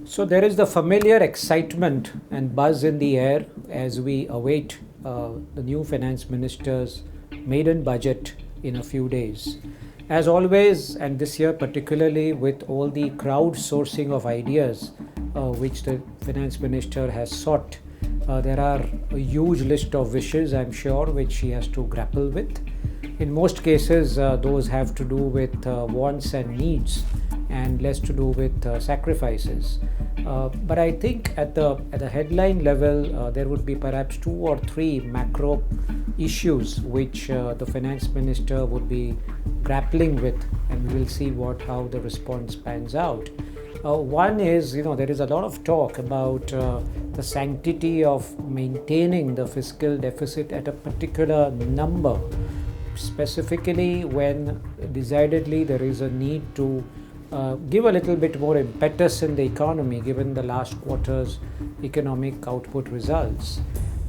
So there is the familiar excitement and buzz in the air as we await the new finance minister's maiden budget in a few days. As always, and this year particularly with all the crowdsourcing of ideas which the finance minister has sought, there are a huge list of wishes, I'm sure, which she has to grapple with. In most cases, those have to do with wants and needs and less to do with sacrifices. But I think at the headline level, there would be perhaps two or three macro issues which the finance minister would be grappling with, and we will see how the response pans out. One is, there is a lot of talk about the sanctity of maintaining the fiscal deficit at a particular number, specifically when decidedly there is a need to give a little bit more impetus in the economy given the last quarter's economic output results.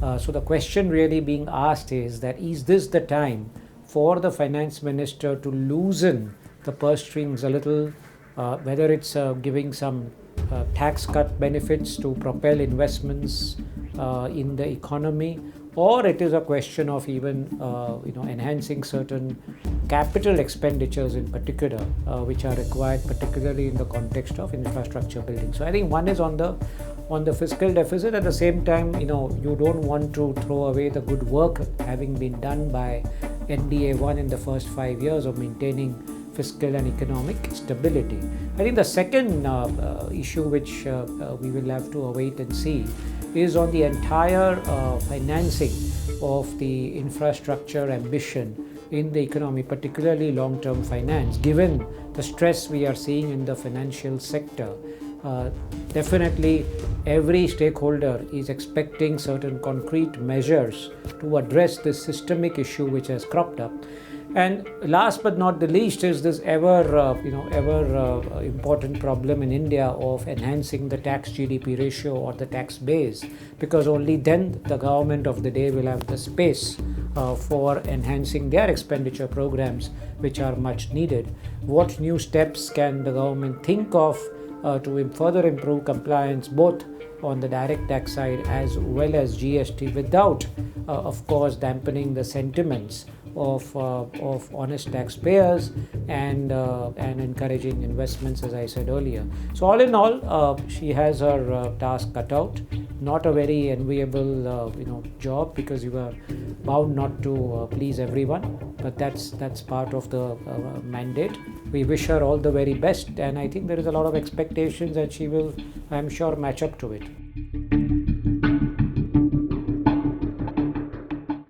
So the question really being asked is this the time for the finance minister to loosen the purse strings a little, whether it's giving some tax cut benefits to propel investments in the economy, or it is a question of even enhancing certain capital expenditures in particular, which are required particularly in the context of infrastructure building. So I think one is on the fiscal deficit. At the same time, you don't want to throw away the good work having been done by NDA1 in the first 5 years of maintaining fiscal and economic stability. I think the second issue which we will have to await and see is on the entire financing of the infrastructure ambition in the economy, particularly long-term finance, given the stress we are seeing in the financial sector. Definitely every stakeholder is expecting certain concrete measures to address this systemic issue which has cropped up. And last but not the least is this ever important problem in India of enhancing the tax GDP ratio or the tax base, because only then the government of the day will have the space for enhancing their expenditure programs, which are much needed. What new steps can the government think of to further improve compliance both on the direct tax side as well as GST, without of course dampening the sentiments of honest taxpayers and encouraging investments, as I said earlier. So all in all, she has her task cut out. Not a very enviable job, because you are bound not to please everyone, but that's part of the mandate. We wish her all the very best, and I think there is a lot of expectations that she will, I'm sure, match up to it.